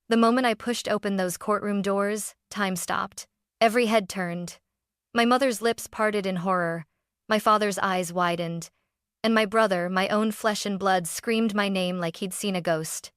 The moment I pushed open those courtroom doors, time stopped. Every head turned. My mother's lips parted in horror, my father's eyes widened, and my brother, my own flesh and blood, screamed my name like he'd seen a ghost.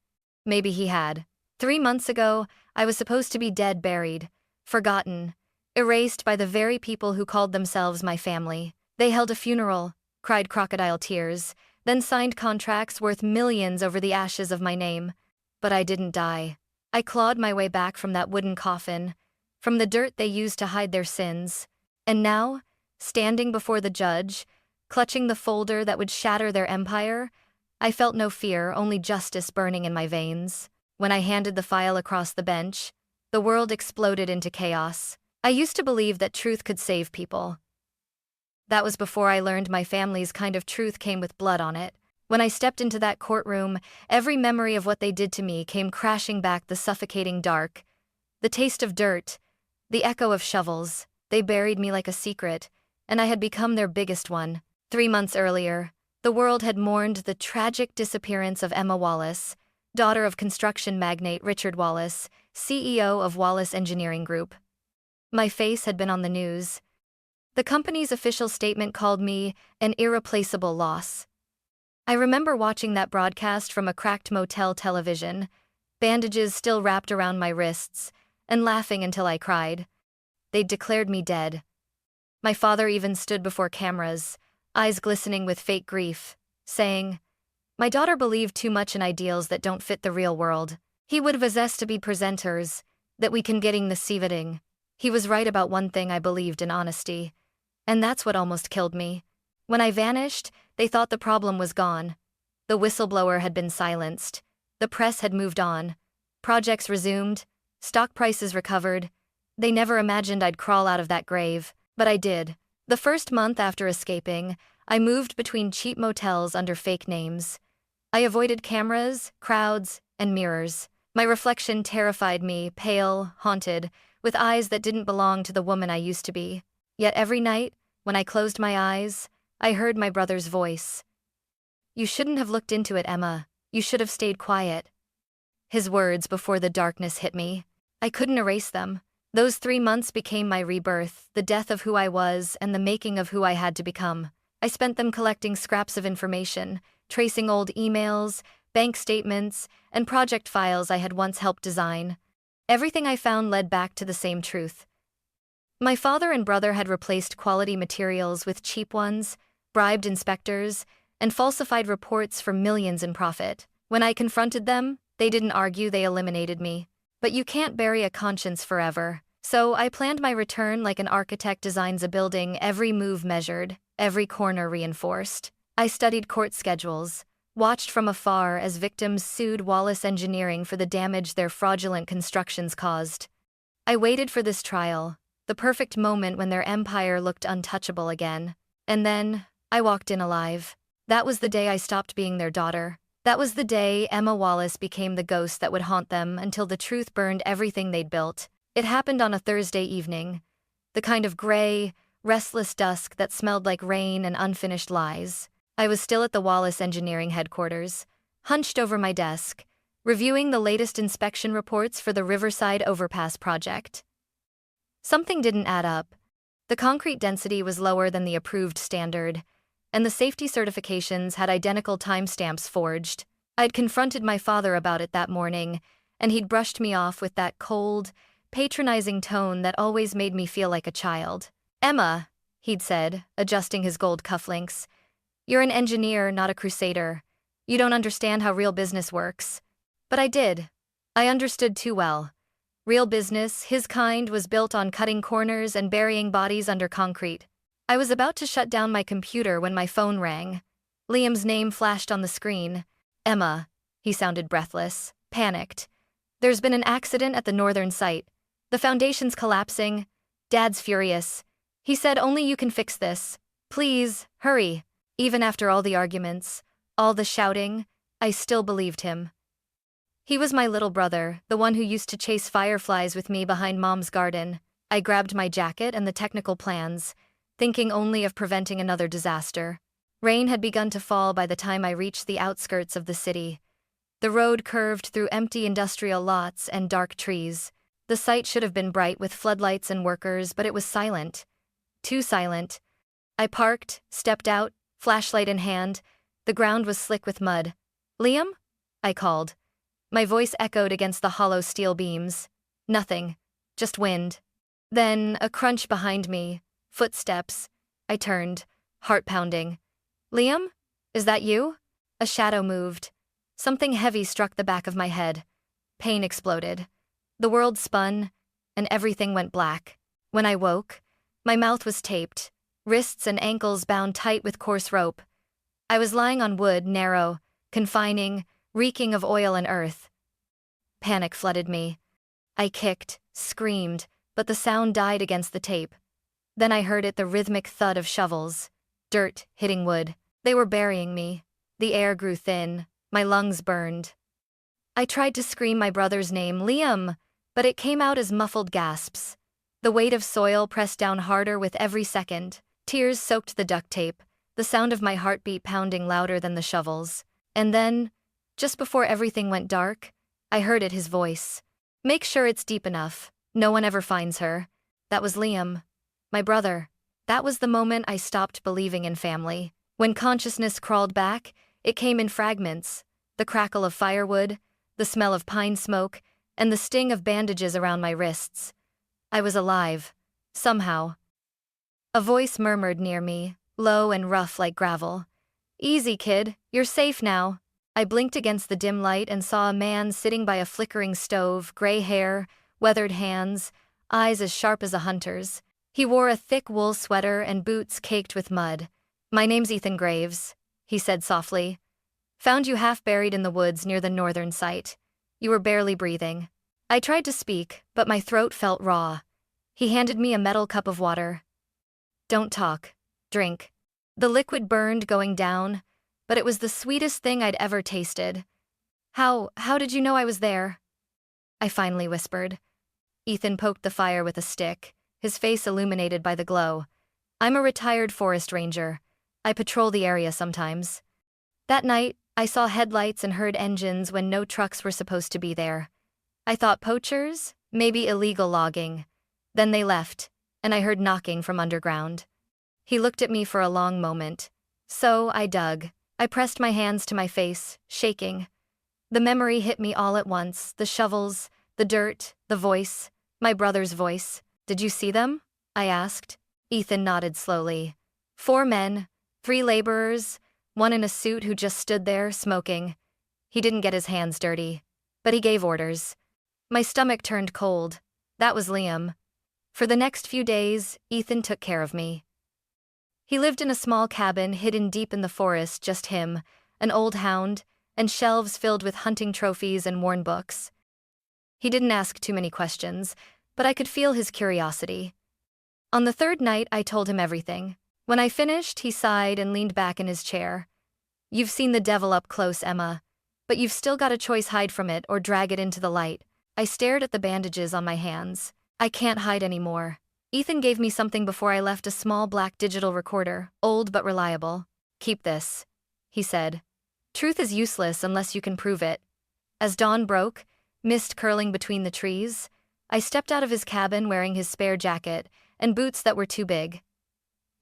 Maybe he had. 3 months ago, I was supposed to be dead, buried, forgotten, erased by the very people who called themselves my family. They held a funeral, cried crocodile tears, then signed contracts worth millions over the ashes of my name. But I didn't die. I clawed my way back from that wooden coffin, from the dirt they used to hide their sins. And now, standing before the judge, clutching the folder that would shatter their empire, I felt no fear, only justice burning in my veins. When I handed the file across the bench, the world exploded into chaos. I used to believe that truth could save people. That was before I learned my family's kind of truth came with blood on it. When I stepped into that courtroom, every memory of what they did to me came crashing back, the suffocating dark, the taste of dirt, the echo of shovels. They buried me like a secret, and I had become their biggest one. 3 months earlier, the world had mourned the tragic disappearance of Emma Wallace, daughter of construction magnate Richard Wallace, CEO of Wallace Engineering Group. My face had been on the news. The company's official statement called me an irreplaceable loss. I remember watching that broadcast from a cracked motel television, bandages still wrapped around my wrists, and laughing until I cried. They'd declared me dead. My father even stood before cameras, eyes glistening with fake grief, saying, "My daughter believed too much in ideals that don't fit the real world. He would have us to be presenters, that we can getting the sievering." He was right about one thing: I believed in honesty. And that's what almost killed me. When I vanished, they thought the problem was gone. The whistleblower had been silenced. The press had moved on. Projects resumed. Stock prices recovered. They never imagined I'd crawl out of that grave, but I did. The first month after escaping, I moved between cheap motels under fake names. I avoided cameras, crowds, and mirrors. My reflection terrified me, pale, haunted, with eyes that didn't belong to the woman I used to be. Yet every night, when I closed my eyes, I heard my brother's voice. "You shouldn't have looked into it, Emma. You should have stayed quiet." His words before the darkness hit me. I couldn't erase them. Those 3 months became my rebirth, the death of who I was and the making of who I had to become. I spent them collecting scraps of information, tracing old emails, bank statements, and project files I had once helped design. Everything I found led back to the same truth. My father and brother had replaced quality materials with cheap ones, bribed inspectors, and falsified reports for millions in profit. When I confronted them, they didn't argue, they eliminated me. But you can't bury a conscience forever. So I planned my return like an architect designs a building, every move measured, every corner reinforced. I studied court schedules, watched from afar as victims sued Wallace Engineering for the damage their fraudulent constructions caused. I waited for this trial, the perfect moment when their empire looked untouchable again. And then, I walked in alive. That was the day I stopped being their daughter. That was the day Emma Wallace became the ghost that would haunt them until the truth burned everything they'd built. It happened on a Thursday evening, the kind of gray, restless dusk that smelled like rain and unfinished lies. I was still at the Wallace Engineering headquarters, hunched over my desk, reviewing the latest inspection reports for the Riverside Overpass project. Something didn't add up. The concrete density was lower than the approved standard, and the safety certifications had identical timestamps forged. I'd confronted my father about it that morning, and he'd brushed me off with that cold, patronizing tone that always made me feel like a child. "Emma," he'd said, adjusting his gold cufflinks, "you're an engineer, not a crusader. You don't understand how real business works." But I did. I understood too well. Real business, his kind, was built on cutting corners and burying bodies under concrete. I was about to shut down my computer when my phone rang. Liam's name flashed on the screen. "Emma," he sounded breathless, panicked. "There's been an accident at the northern site. The foundation's collapsing. Dad's furious. He said only you can fix this. Please, hurry." Even after all the arguments, all the shouting, I still believed him. He was my little brother, the one who used to chase fireflies with me behind Mom's garden. I grabbed my jacket and the technical plans, thinking only of preventing another disaster. Rain had begun to fall by the time I reached the outskirts of the city. The road curved through empty industrial lots and dark trees. The sight should have been bright with floodlights and workers, but it was silent. Too silent. I parked, stepped out, flashlight in hand. The ground was slick with mud. "Liam?" I called. My voice echoed against the hollow steel beams. Nothing. Just wind. Then, a crunch behind me. Footsteps. I turned, heart pounding. "Liam? Is that you?" A shadow moved. Something heavy struck the back of my head. Pain exploded. The world spun, and everything went black. When I woke, my mouth was taped, wrists and ankles bound tight with coarse rope. I was lying on wood, narrow, confining, reeking of oil and earth. Panic flooded me. I kicked, screamed, but the sound died against the tape. Then I heard the rhythmic thud of shovels, dirt hitting wood. They were burying me. The air grew thin, my lungs burned. I tried to scream my brother's name, "Liam," but it came out as muffled gasps. The weight of soil pressed down harder with every second. Tears soaked the duct tape, the sound of my heartbeat pounding louder than the shovels. And then, just before everything went dark, I heard his voice. "Make sure it's deep enough. No one ever finds her." That was Liam. My brother. That was the moment I stopped believing in family. When consciousness crawled back, it came in fragments. The crackle of firewood, the smell of pine smoke, and the sting of bandages around my wrists. I was alive. Somehow. A voice murmured near me, low and rough like gravel. "Easy, kid. You're safe now." I blinked against the dim light and saw a man sitting by a flickering stove, gray hair, weathered hands, eyes as sharp as a hunter's. He wore a thick wool sweater and boots caked with mud. "My name's Ethan Graves," he said softly. "Found you half buried in the woods near the northern site. You were barely breathing." I tried to speak, but my throat felt raw. He handed me a metal cup of water. "Don't talk. Drink." The liquid burned going down, but it was the sweetest thing I'd ever tasted. How did you know I was there?" I finally whispered. Ethan poked the fire with a stick, his face illuminated by the glow. "I'm a retired forest ranger. I patrol the area sometimes." That night, I saw headlights and heard engines when no trucks were supposed to be there. I thought poachers, maybe illegal logging. Then they left, and I heard knocking from underground. He looked at me for a long moment. So I dug. I pressed my hands to my face, shaking. The memory hit me all at once, the shovels, the dirt, the voice, my brother's voice. "Did you see them?" I asked. Ethan nodded slowly. 4 men, 3 laborers, one in a suit who just stood there, smoking. He didn't get his hands dirty, but he gave orders. My stomach turned cold. That was Liam. For the next few days, Ethan took care of me. He lived in a small cabin hidden deep in the forest, just him, an old hound, and shelves filled with hunting trophies and worn books. He didn't ask too many questions, but I could feel his curiosity. On the 3rd night, I told him everything. When I finished, he sighed and leaned back in his chair. "You've seen the devil up close, Emma, but you've still got a choice: hide from it or drag it into the light." I stared at the bandages on my hands. "I can't hide anymore." Ethan gave me something before I left, a small black digital recorder, old but reliable. "Keep this," he said. "Truth is useless unless you can prove it." As dawn broke, mist curling between the trees, I stepped out of his cabin wearing his spare jacket and boots that were too big.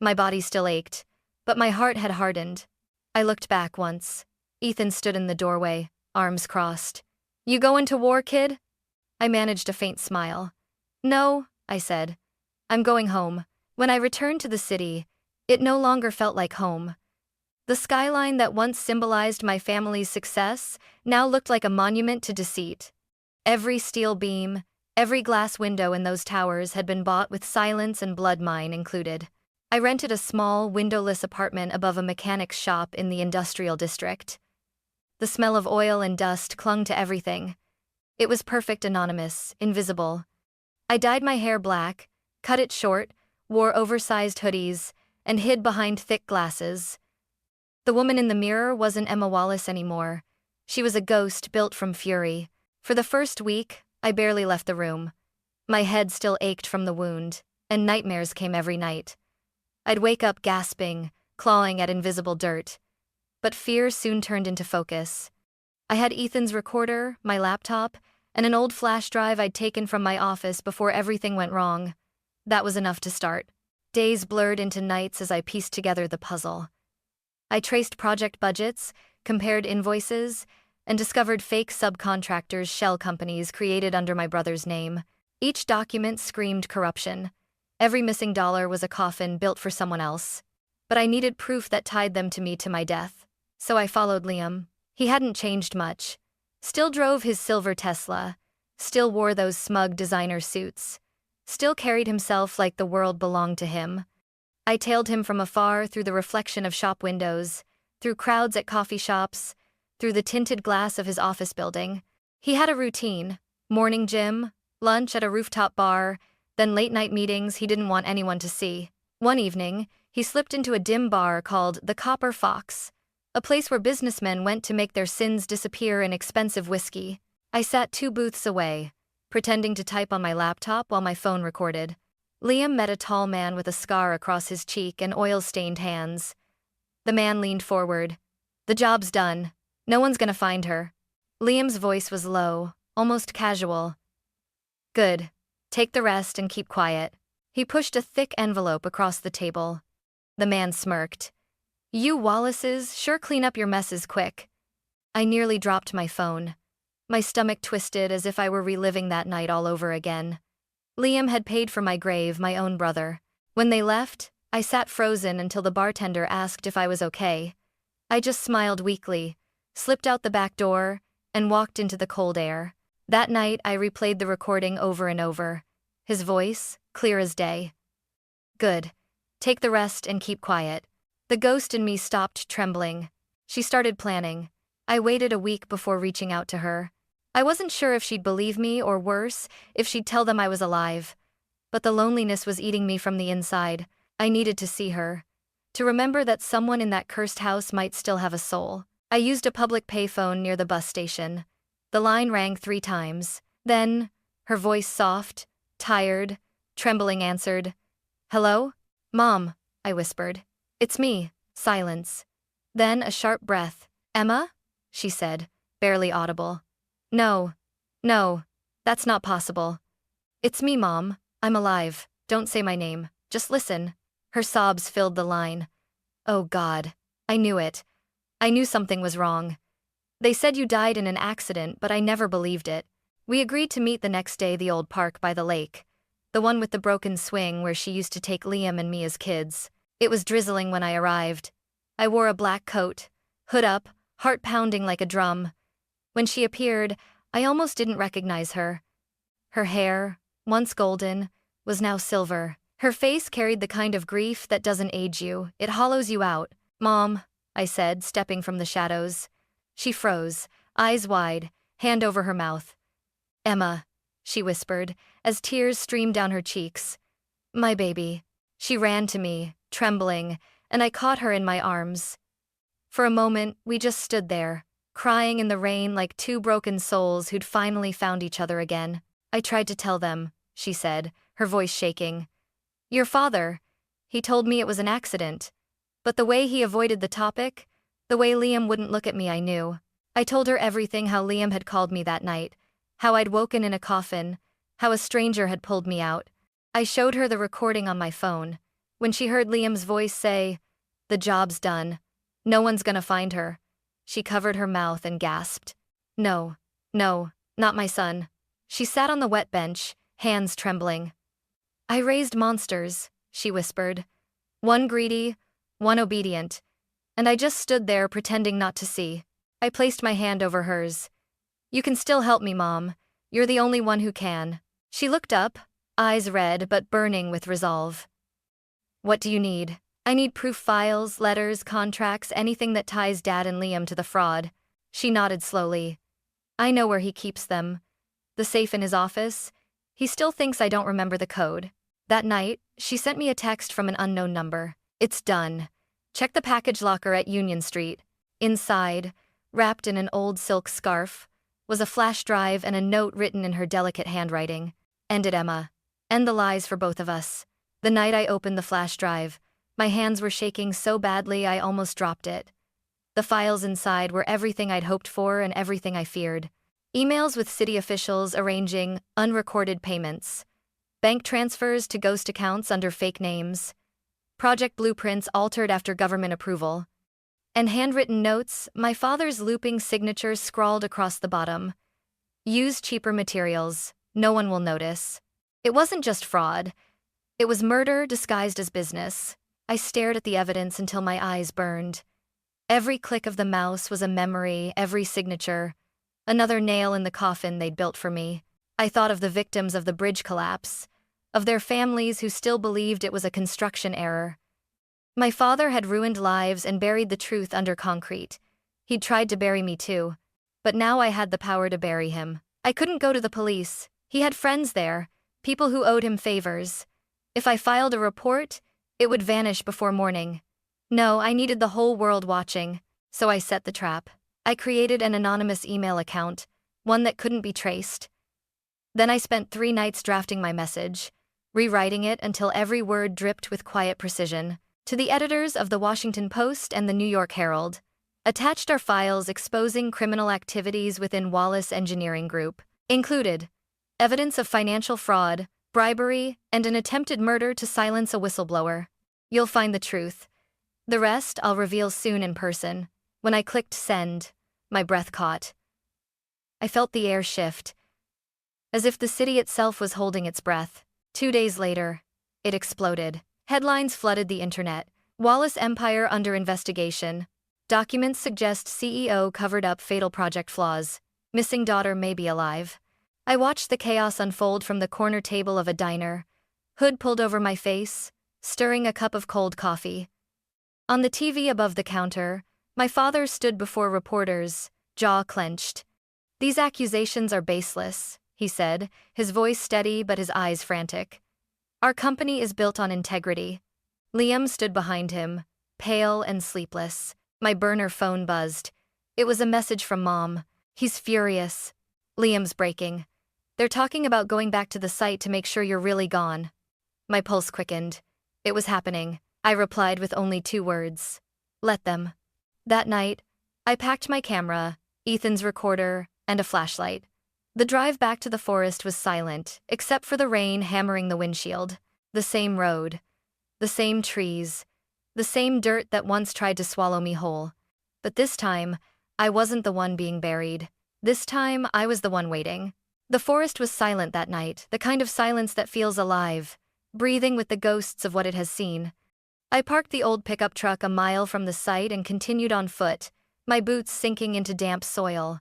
My body still ached, but my heart had hardened. I looked back once. Ethan stood in the doorway, arms crossed. "You going to war, kid?" I managed a faint smile. "No," I said. "I'm going home." When I returned to the city, it no longer felt like home. The skyline that once symbolized my family's success now looked like a monument to deceit. Every steel beam, every glass window in those towers had been bought with silence and blood, mine included. I rented a small, windowless apartment above a mechanic's shop in the industrial district. The smell of oil and dust clung to everything. It was perfect, anonymous, invisible. I dyed my hair black, cut it short, wore oversized hoodies, and hid behind thick glasses. The woman in the mirror wasn't Emma Wallace anymore. She was a ghost built from fury. For the first week, I barely left the room. My head still ached from the wound, and nightmares came every night. I'd wake up gasping, clawing at invisible dirt. But fear soon turned into focus. I had Ethan's recorder, my laptop, and an old flash drive I'd taken from my office before everything went wrong. That was enough to start. Days blurred into nights as I pieced together the puzzle. I traced project budgets, compared invoices, and discovered fake subcontractors' shell companies created under my brother's name. Each document screamed corruption. Every missing dollar was a coffin built for someone else. But I needed proof that tied them to me to my death. So I followed Liam. He hadn't changed much. Still drove his silver Tesla. Still wore those smug designer suits. Still carried himself like the world belonged to him. I tailed him from afar through the reflection of shop windows, through crowds at coffee shops, through the tinted glass of his office building. He had a routine: morning gym, lunch at a rooftop bar, then late-night meetings he didn't want anyone to see. One evening, he slipped into a dim bar called the Copper Fox, a place where businessmen went to make their sins disappear in expensive whiskey. I sat 2 booths away, pretending to type on my laptop while my phone recorded. Liam met a tall man with a scar across his cheek and oil-stained hands. The man leaned forward. "The job's done. No one's gonna find her." Liam's voice was low, almost casual. "Good. Take the rest and keep quiet." He pushed a thick envelope across the table. The man smirked. "You Wallaces sure clean up your messes quick." I nearly dropped my phone. My stomach twisted as if I were reliving that night all over again. Liam had paid for my grave, my own brother. When they left, I sat frozen until the bartender asked if I was okay. I just smiled weakly, slipped out the back door, and walked into the cold air. That night, I replayed the recording over and over. His voice, clear as day. "Good. Take the rest and keep quiet." The ghost in me stopped trembling. She started planning. I waited a week before reaching out to her. I wasn't sure if she'd believe me, or worse, if she'd tell them I was alive. But the loneliness was eating me from the inside. I needed to see her. To remember that someone in that cursed house might still have a soul. I used a public payphone near the bus station. The line rang 3 times. Then, her voice soft, tired, trembling answered. "Hello? Mom," I whispered. "It's me." Silence. Then a sharp breath. "Emma?" she said, barely audible. No, that's not possible." "It's me, Mom. I'm alive. Don't say my name. Just listen." Her sobs filled the line. "Oh God. I knew it. I knew something was wrong. They said you died in an accident, but I never believed it." We agreed to meet the next day, the old park by the lake. The one with the broken swing where she used to take Liam and me as kids. It was drizzling when I arrived. I wore a black coat, hood up, heart pounding like a drum. When she appeared, I almost didn't recognize her. Her hair, once golden, was now silver. Her face carried the kind of grief that doesn't age you, it hollows you out. "Mom," I said, stepping from the shadows. She froze, eyes wide, hand over her mouth. "Emma," she whispered, as tears streamed down her cheeks. "My baby." She ran to me, trembling, and I caught her in my arms. For a moment, we just stood there, crying in the rain like 2 broken souls who'd finally found each other again. "I tried to tell them," she said, her voice shaking. "Your father, he told me it was an accident. But the way he avoided the topic, the way Liam wouldn't look at me, I knew." I told her everything: how Liam had called me that night, how I'd woken in a coffin, how a stranger had pulled me out. I showed her the recording on my phone. When she heard Liam's voice say, "The job's done. No one's gonna find her," she covered her mouth and gasped. No, not my son." She sat on the wet bench, hands trembling. "I raised monsters," she whispered. "One greedy, one obedient. And I just stood there pretending not to see." I placed my hand over hers. "You can still help me, Mom. You're the only one who can." She looked up, eyes red but burning with resolve. "What do you need?" "I need proof: files, letters, contracts, anything that ties Dad and Liam to the fraud." She nodded slowly. "I know where he keeps them. The safe in his office. He still thinks I don't remember the code." That night, she sent me a text from an unknown number. "It's done. Check the package locker at Union Street." Inside, wrapped in an old silk scarf, was a flash drive and a note written in her delicate handwriting. "End it, Emma. End the lies for both of us." The night I opened the flash drive, my hands were shaking so badly I almost dropped it. The files inside were everything I'd hoped for and everything I feared. Emails with city officials arranging unrecorded payments. Bank transfers to ghost accounts under fake names. Project blueprints altered after government approval. And handwritten notes, my father's looping signature scrawled across the bottom. Use cheaper materials. No one will notice. It wasn't just fraud. It was murder disguised as business. I stared at the evidence until my eyes burned. Every click of the mouse was a memory, every signature. Another nail in the coffin they'd built for me. I thought of the victims of the bridge collapse, of their families who still believed it was a construction error. My father had ruined lives and buried the truth under concrete. He'd tried to bury me too. But now I had the power to bury him. I couldn't go to the police. He had friends there, people who owed him favors. If I filed a report, it would vanish before morning. No, I needed the whole world watching, so I set the trap. I created an anonymous email account, one that couldn't be traced. Then I spent 3 nights drafting my message, rewriting it until every word dripped with quiet precision. To the editors of the Washington Post and the New York Herald, attached are files exposing criminal activities within Wallace Engineering Group, included evidence of financial fraud, bribery, and an attempted murder to silence a whistleblower. You'll find the truth. The rest I'll reveal soon in person. When I clicked send, my breath caught. I felt the air shift, as if the city itself was holding its breath. 2 days later, it exploded. Headlines flooded the internet. Wallace Empire under investigation. Documents suggest CEO covered up fatal project flaws. Missing daughter may be alive. I watched the chaos unfold from the corner table of a diner, hood pulled over my face, stirring a cup of cold coffee. On the TV above the counter, my father stood before reporters, jaw clenched. "These accusations are baseless," he said, his voice steady but his eyes frantic. "Our company is built on integrity." Liam stood behind him, pale and sleepless. My burner phone buzzed. It was a message from Mom. "He's furious." Liam's breaking. "They're talking about going back to the site to make sure you're really gone." My pulse quickened. It was happening. I replied with only 2 words. "Let them." That night, I packed my camera, Ethan's recorder, and a flashlight. The drive back to the forest was silent, except for the rain hammering the windshield. The same road. The same trees. The same dirt that once tried to swallow me whole. But this time, I wasn't the one being buried. This time, I was the one waiting. The forest was silent that night, the kind of silence that feels alive, breathing with the ghosts of what it has seen. I parked the old pickup truck a mile from the site and continued on foot, my boots sinking into damp soil.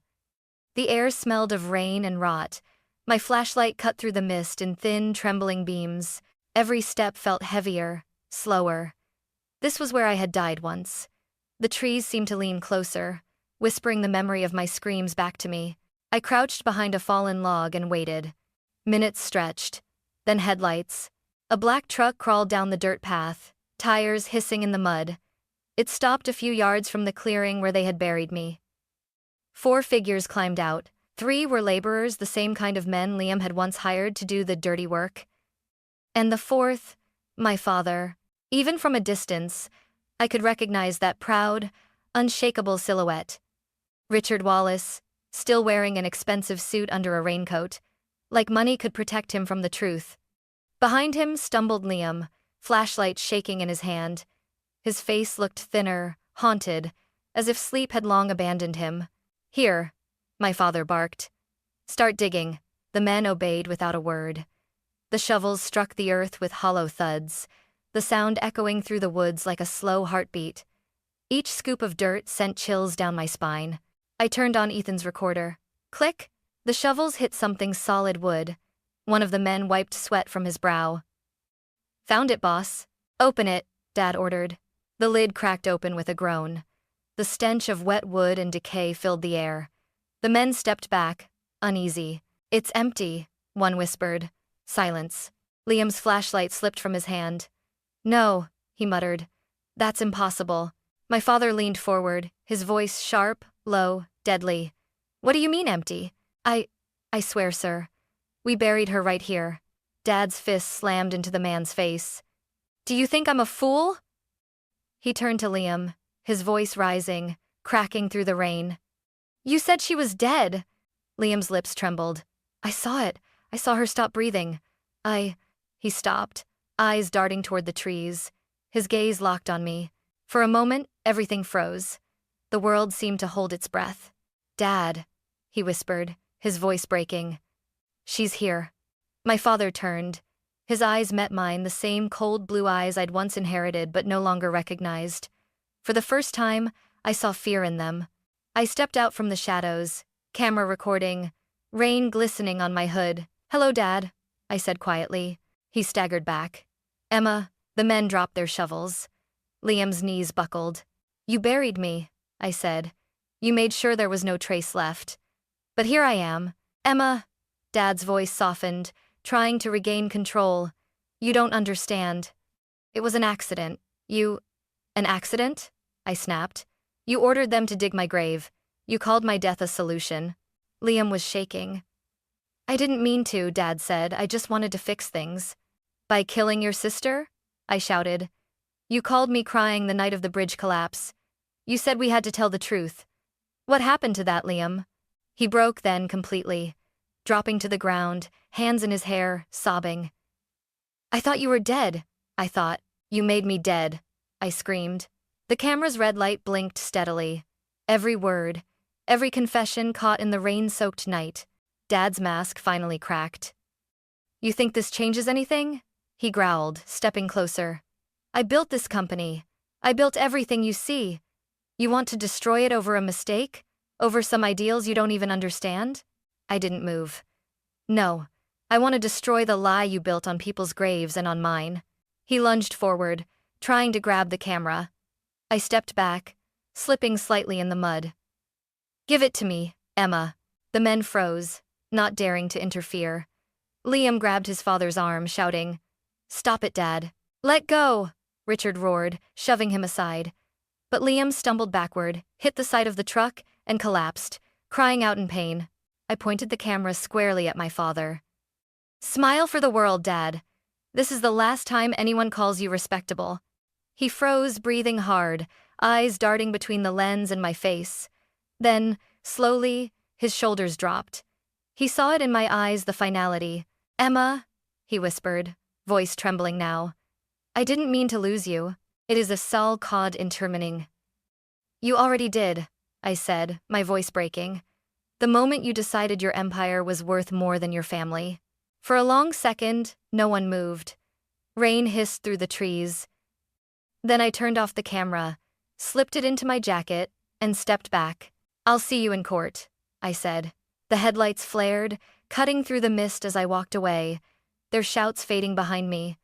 The air smelled of rain and rot. My flashlight cut through the mist in thin, trembling beams. Every step felt heavier, slower. This was where I had died once. The trees seemed to lean closer, whispering the memory of my screams back to me. I crouched behind a fallen log and waited. Minutes stretched, then headlights. A black truck crawled down the dirt path, tires hissing in the mud. It stopped a few yards from the clearing where they had buried me. 4 figures climbed out. 3 were laborers, the same kind of men Liam had once hired to do the dirty work. And the 4th, my father. Even from a distance, I could recognize that proud, unshakable silhouette. Richard Wallace, still wearing an expensive suit under a raincoat, like money could protect him from the truth. Behind him stumbled Liam, flashlight shaking in his hand. His face looked thinner, haunted, as if sleep had long abandoned him. "Here," my father barked. "Start digging." The men obeyed without a word. The shovels struck the earth with hollow thuds, the sound echoing through the woods like a slow heartbeat. Each scoop of dirt sent chills down my spine. I turned on Ethan's recorder. Click! The shovels hit something solid wood. One of the men wiped sweat from his brow. "Found it, boss." "Open it," Dad ordered. The lid cracked open with a groan. The stench of wet wood and decay filled the air. The men stepped back, uneasy. "It's empty," one whispered. Silence. Liam's flashlight slipped from his hand. "No," he muttered. "That's impossible." My father leaned forward, his voice sharp, low, deadly. "What do you mean empty?" I swear, sir. We buried her right here." Dad's fist slammed into the man's face. "Do you think I'm a fool?" He turned to Liam, his voice rising, cracking through the rain. You said she was dead. Liam's lips trembled. I saw it. I saw her stop breathing. He stopped, eyes darting toward the trees. His gaze locked on me. For a moment, everything froze. The world seemed to hold its breath. Dad, he whispered, his voice breaking. She's here. My father turned. His eyes met mine, the same cold blue eyes I'd once inherited but no longer recognized. For the first time, I saw fear in them. I stepped out from the shadows, camera recording, rain glistening on my hood. Hello, Dad, I said quietly. He staggered back. Emma, the men dropped their shovels. Liam's knees buckled. You buried me, I said. You made sure there was no trace left. But here I am. Emma, Dad's voice softened, trying to regain control. You don't understand. It was an accident. An accident? I snapped. You ordered them to dig my grave. You called my death a solution. Liam was shaking. I didn't mean to, Dad said. I just wanted to fix things. By killing your sister? I shouted. You called me crying the night of the bridge collapse. You said we had to tell the truth. What happened to that, Liam? He broke then completely, dropping to the ground, hands in his hair, sobbing. I thought you were dead. I thought. You made me dead, I screamed. The camera's red light blinked steadily. Every word, every confession caught in the rain-soaked night. Dad's mask finally cracked. You think this changes anything? He growled, stepping closer. I built this company. I built everything you see. You want to destroy it over a mistake? Over some ideals you don't even understand? I didn't move. No, I want to destroy the lie you built on people's graves and on mine. He lunged forward, trying to grab the camera. I stepped back, slipping slightly in the mud. Give it to me, Emma. The men froze, not daring to interfere. Liam grabbed his father's arm, shouting, Stop it, Dad. Let go, Richard roared, shoving him aside. But Liam stumbled backward, hit the side of the truck, and collapsed, crying out in pain. I pointed the camera squarely at my father. Smile for the world, Dad. This is the last time anyone calls you respectable. He froze, breathing hard, eyes darting between the lens and my face. Then, slowly, his shoulders dropped. He saw it in my eyes, the finality. Emma, he whispered, voice trembling now. I didn't mean to lose you. It is a sol cod intermining. You already did, I said, my voice breaking. The moment you decided your empire was worth more than your family. For a long second, no one moved. Rain hissed through the trees. Then I turned off the camera, slipped it into my jacket, and stepped back. I'll see you in court, I said. The headlights flared, cutting through the mist as I walked away, their shouts fading behind me.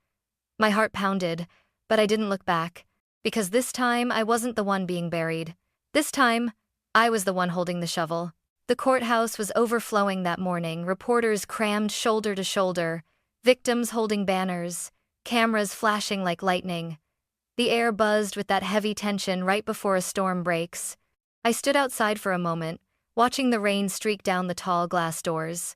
My heart pounded, but I didn't look back, because this time I wasn't the one being buried. This time, I was the one holding the shovel. The courthouse was overflowing that morning, reporters crammed shoulder to shoulder, victims holding banners, cameras flashing like lightning. The air buzzed with that heavy tension right before a storm breaks. I stood outside for a moment, watching the rain streak down the tall glass doors.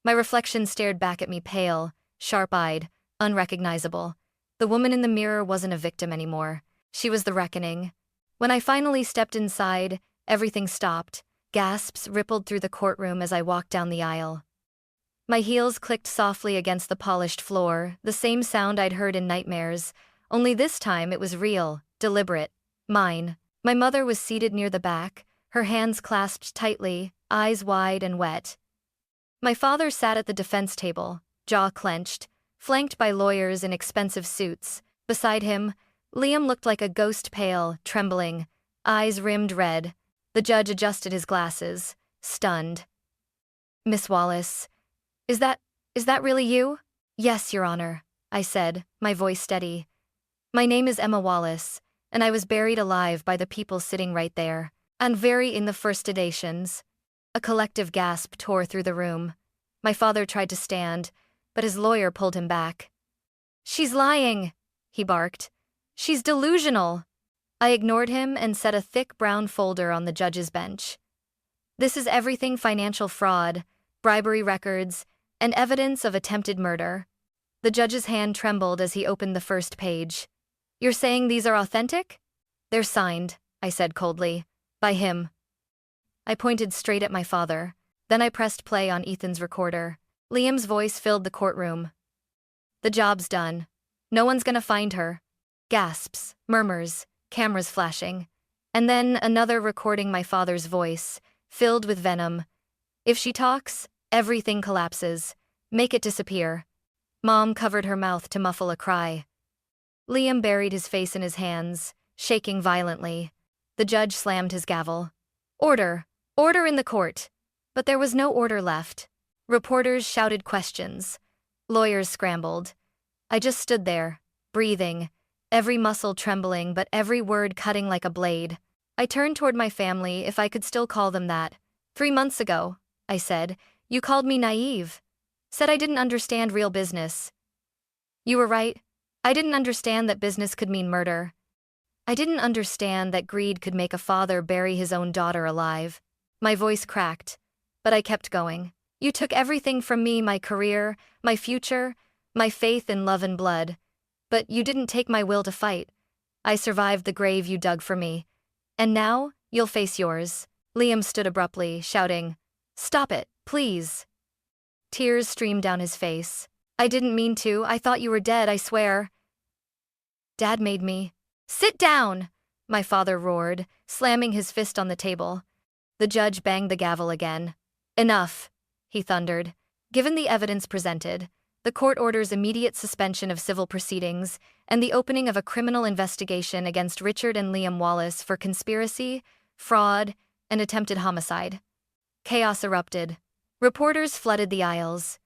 My reflection stared back at me, pale, sharp-eyed, unrecognizable. The woman in the mirror wasn't a victim anymore. She was the reckoning. When I finally stepped inside, everything stopped. Gasps rippled through the courtroom as I walked down the aisle. My heels clicked softly against the polished floor, the same sound I'd heard in nightmares, only this time it was real, deliberate, mine. My mother was seated near the back, her hands clasped tightly, eyes wide and wet. My father sat at the defense table, jaw clenched, flanked by lawyers in expensive suits. Beside him, Liam looked like a ghost, pale, trembling, eyes rimmed red. The judge adjusted his glasses, stunned. Miss Wallace, is that really you? Yes, Your Honor, I said, my voice steady. My name is Emma Wallace, and I was buried alive by the people sitting right there, and very in the first sedations. A collective gasp tore through the room. My father tried to stand, but his lawyer pulled him back. She's lying, he barked. She's delusional. I ignored him and set a thick brown folder on the judge's bench. This is everything: financial fraud, bribery records, and evidence of attempted murder. The judge's hand trembled as he opened the first page. You're saying these are authentic? They're signed, I said coldly. By him. I pointed straight at my father. Then I pressed play on Ethan's recorder. Liam's voice filled the courtroom. The job's done. No one's gonna find her. Gasps, murmurs, cameras flashing. And then another recording my father's voice, filled with venom. If she talks, everything collapses. Make it disappear. Mom covered her mouth to muffle a cry. Liam buried his face in his hands, shaking violently. The judge slammed his gavel. Order! Order in the court! But there was no order left. Reporters shouted questions. Lawyers scrambled. I just stood there, breathing, every muscle trembling but every word cutting like a blade. I turned toward my family, if I could still call them that. 3 months ago, I said, you called me naive. Said I didn't understand real business. You were right. I didn't understand that business could mean murder. I didn't understand that greed could make a father bury his own daughter alive. My voice cracked, but I kept going. You took everything from me, my career, my future, my faith in love and blood. But you didn't take my will to fight. I survived the grave you dug for me. And now, you'll face yours. Liam stood abruptly, shouting, Stop it, please. Tears streamed down his face. I didn't mean to. I thought you were dead, I swear. Dad made me. Sit down! My father roared, slamming his fist on the table. The judge banged the gavel again. Enough, he thundered. Given the evidence presented, the court orders immediate suspension of civil proceedings and the opening of a criminal investigation against Richard and Liam Wallace for conspiracy, fraud, and attempted homicide. Chaos erupted. Reporters flooded the aisles.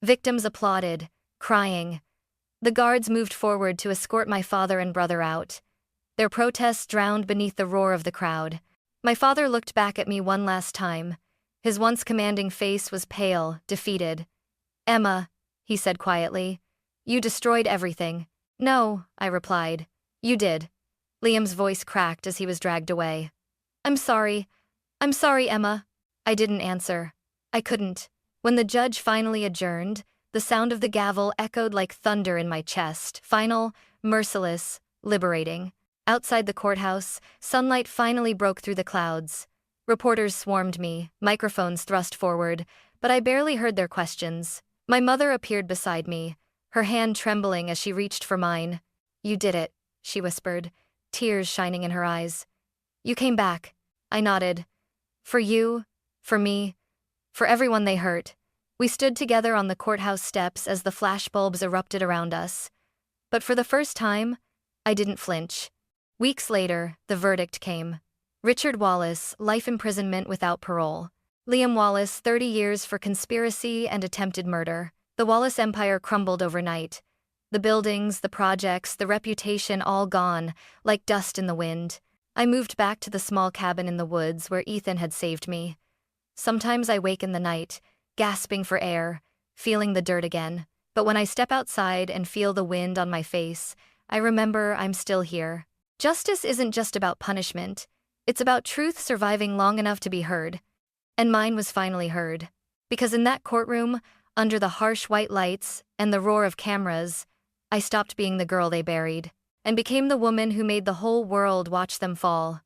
Victims applauded, crying. The guards moved forward to escort my father and brother out. Their protests drowned beneath the roar of the crowd. My father looked back at me one last time. His once commanding face was pale, defeated. Emma, he said quietly, you destroyed everything. No, I replied. You did. Liam's voice cracked as he was dragged away. I'm sorry, Emma. I didn't answer. I couldn't. When the judge finally adjourned, the sound of the gavel echoed like thunder in my chest, final, merciless, liberating. Outside the courthouse, sunlight finally broke through the clouds. Reporters swarmed me, microphones thrust forward, but I barely heard their questions. My mother appeared beside me, her hand trembling as she reached for mine. You did it, she whispered, tears shining in her eyes. You came back. I nodded. For you, for me, for everyone they hurt. We stood together on the courthouse steps as the flashbulbs erupted around us. But for the first time, I didn't flinch. Weeks later, the verdict came. Richard Wallace, life imprisonment without parole. Liam Wallace, 30 years for conspiracy and attempted murder. The Wallace empire crumbled overnight. The buildings, the projects, the reputation all gone, like dust in the wind. I moved back to the small cabin in the woods where Ethan had saved me. Sometimes I wake in the night, gasping for air, feeling the dirt again. But when I step outside and feel the wind on my face, I remember I'm still here. Justice isn't just about punishment. It's about truth surviving long enough to be heard. And mine was finally heard. Because in that courtroom, under the harsh white lights and the roar of cameras, I stopped being the girl they buried and became the woman who made the whole world watch them fall.